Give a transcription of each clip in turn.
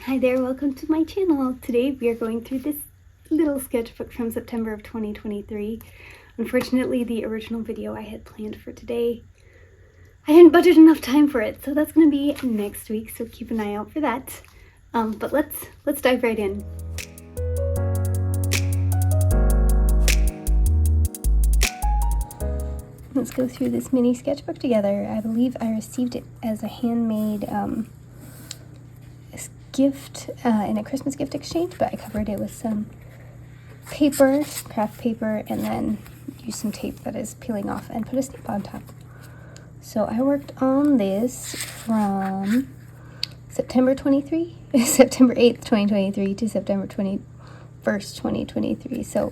Hi there, welcome to my channel. Today we are going through this little sketchbook from September of 2023. Unfortunately, the original video I had planned for today, I didn't budget enough time for it, so that's going to be next week, so keep an eye out for that. But let's dive right in. Let's go through this mini sketchbook together. I believe I received it as a handmade gift in a Christmas gift exchange, but I covered it with some paper, craft paper, and then used some tape that is peeling off and put a stamp on top. So I worked on this from September 8th, 2023 to September 21st, 2023. So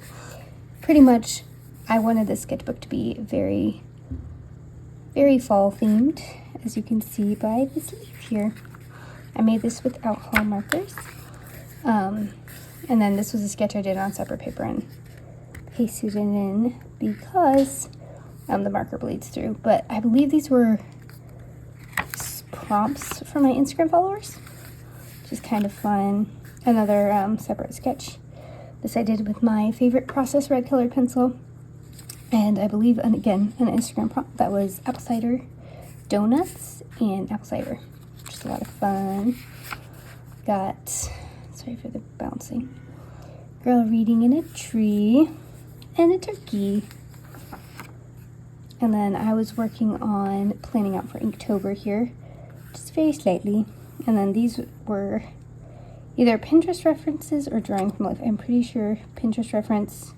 pretty much I wanted this sketchbook to be very, very fall themed, as you can see by this leaf here. I made this with alcohol markers, and then this was a sketch I did on separate paper and pasted it in because the marker bleeds through. But I believe these were prompts for my Instagram followers, which is kind of fun. Another separate sketch. This I did with my favorite process red colored pencil, and I believe, and again, an Instagram prompt that was apple cider donuts and apple cider. Just a lot of fun. Got, sorry for the bouncing, girl reading in a tree, and a turkey. And then I was working on planning out for Inktober here, just very slightly. And then these were either Pinterest references or drawing from life. I'm pretty sure Pinterest reference,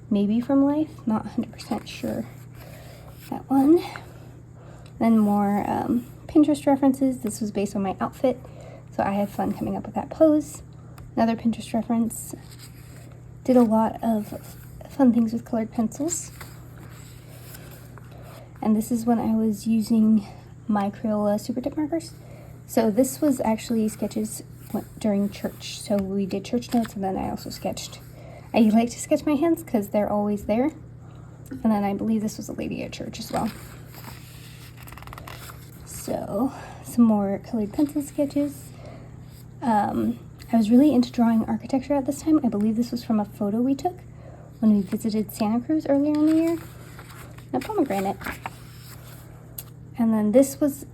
maybe from life, not 100% sure. That one. Then more Pinterest references. This was based on my outfit, so I had fun coming up with that pose. Another Pinterest reference. Did a lot of fun things with colored pencils. And this is when I was using my Crayola Super Dip markers. So this was actually sketches during church. So we did church notes, and then I also sketched. I like to sketch my hands because they're always there. And then I believe this was a lady at church as well. So, some more colored pencil sketches. I was really into drawing architecture at this time. I believe this was from a photo we took when we visited Santa Cruz earlier in the year. A pomegranate. And then this was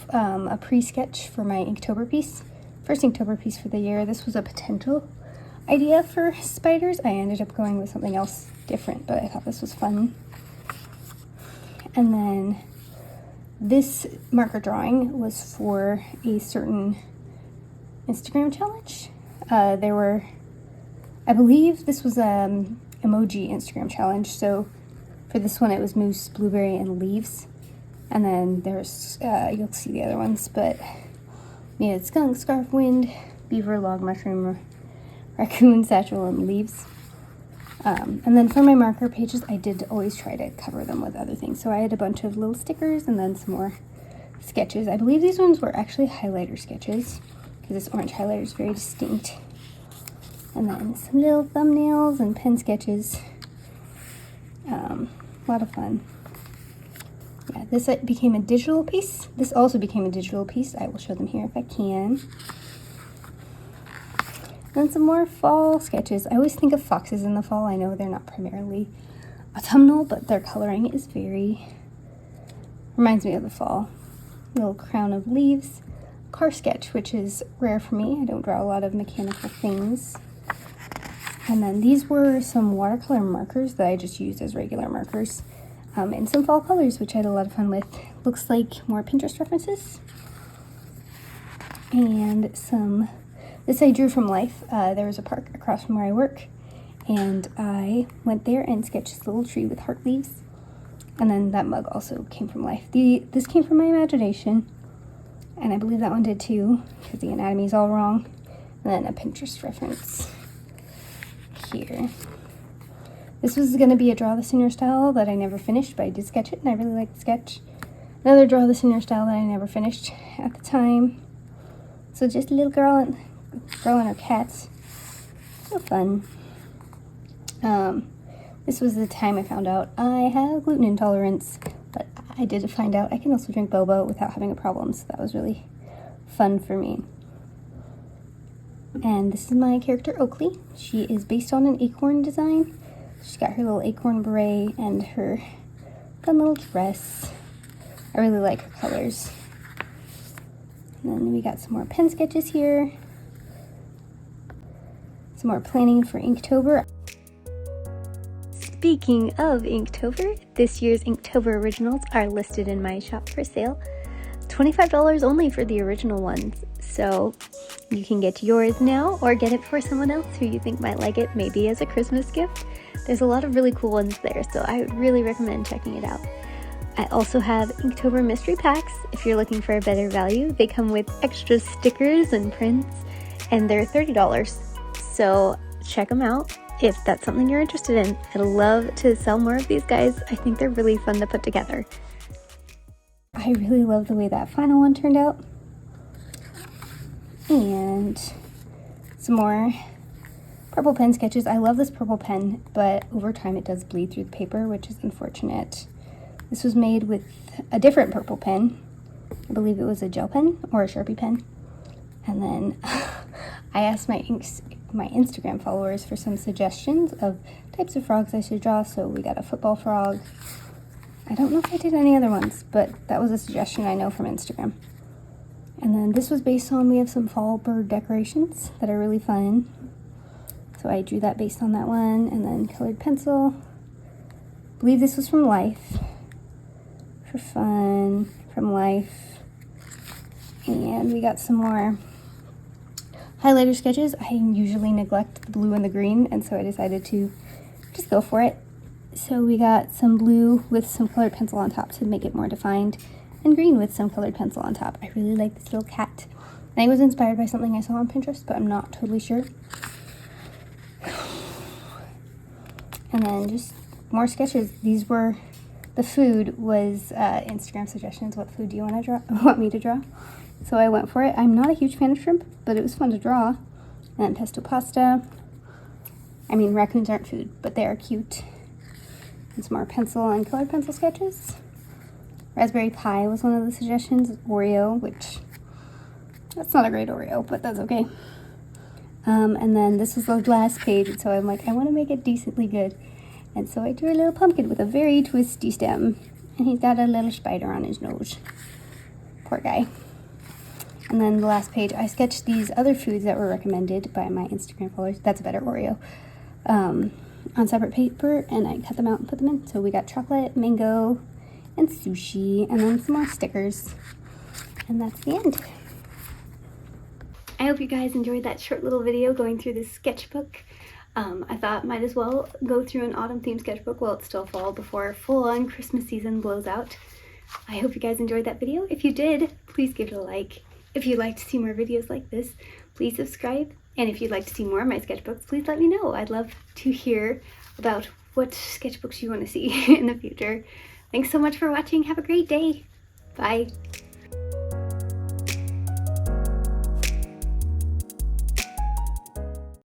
a pre-sketch for my Inktober piece. First Inktober piece for the year. This was a potential idea for spiders. I ended up going with something else different, but I thought this was fun. And then this marker drawing was for a certain Instagram challenge. I believe this was emoji Instagram challenge. So for this one, it was moose, blueberry, and leaves. And then there's, you'll see the other ones, but yeah, it's skunk, scarf, wind, beaver, log, mushroom, raccoon, satchel, and leaves. And then for my marker pages, I did always try to cover them with other things. So I had a bunch of little stickers and then some more sketches. I believe these ones were actually highlighter sketches because this orange highlighter is very distinct. And then some little thumbnails and pen sketches. A lot of fun. Yeah, this became a digital piece. This also became a digital piece. I will show them here if I can. And some more fall sketches. I always think of foxes in the fall. I know they're not primarily autumnal, but their coloring is reminds me of the fall. Little crown of leaves. Car sketch, which is rare for me. I don't draw a lot of mechanical things. And then these were some watercolor markers that I just used as regular markers. And some fall colors, which I had a lot of fun with. Looks like more Pinterest references. And this I drew from life. There was a park across from where I work, and I went there and sketched this little tree with heart leaves. And then that mug also came from life. This came from my imagination, and I believe that one did too, because the anatomy is all wrong. And then a Pinterest reference here. This was going to be a draw this in your style that I never finished, but I did sketch it, and I really liked the sketch. Another draw this in your style that I never finished at the time. So just a little girl and her cats. So fun. This was the time I found out I have gluten intolerance, but I did find out I can also drink boba without having a problem, so that was really fun for me. And this is my character Oakley. She is based on an acorn design. She's got her little acorn beret and her fun little dress. I really like her colors. And then we got some more pen sketches here. Some more planning for Inktober. Speaking of Inktober, this year's Inktober originals are listed in my shop for sale. $25 only for the original ones, so you can get yours now or get it for someone else who you think might like it, maybe as a Christmas gift. There's a lot of really cool ones there, so I would really recommend checking it out. I also have Inktober mystery packs if you're looking for a better value. They come with extra stickers and prints, and they're $30, so check them out if that's something you're interested in. I'd love to sell more of these guys. I think they're really fun to put together. I really love the way that final one turned out. And some more purple pen sketches. I love this purple pen, but over time it does bleed through the paper, which is unfortunate. This was made with a different purple pen. I believe it was a gel pen or a Sharpie pen. And then I asked my Instagram followers for some suggestions of types of frogs I should draw, so we got a football frog. I don't know if I did any other ones, but that was a suggestion I know from Instagram. And then this was based on, we have some fall bird decorations that are really fun. So I drew that based on that one, and then colored pencil. I believe this was from Life. For fun, from Life. And we got some more highlighter sketches. I usually neglect the blue and the green, and so I decided to just go for it. So we got some blue with some colored pencil on top to make it more defined, and green with some colored pencil on top. I really like this little cat. I think it was inspired by something I saw on Pinterest, but I'm not totally sure. And then just more sketches. These were, the food was Instagram suggestions. What food do you want me to draw? So I went for it. I'm not a huge fan of shrimp, but it was fun to draw. And then pesto pasta. I mean, raccoons aren't food, but they are cute. And some more pencil and colored pencil sketches. Raspberry pie was one of the suggestions. Oreo, which, that's not a great Oreo, but that's okay. And then this was the last page, and so I'm like, I want to make it decently good. And so I drew a little pumpkin with a very twisty stem. And he's got a little spider on his nose. Poor guy. And then the last page, I sketched these other foods that were recommended by my Instagram followers. That's a better Oreo. On separate paper, and I cut them out and put them in. So we got chocolate, mango, and sushi, and then some more stickers. And that's the end. I hope you guys enjoyed that short little video going through this sketchbook. I thought might as well go through an autumn themed sketchbook while it's still fall before full-on Christmas season blows out. I hope you guys enjoyed that video. If you did, please give it a like. If you'd like to see more videos like this, please subscribe. And if you'd like to see more of my sketchbooks, please let me know. I'd love to hear about what sketchbooks you want to see in the future. Thanks so much for watching. Have a great day. Bye.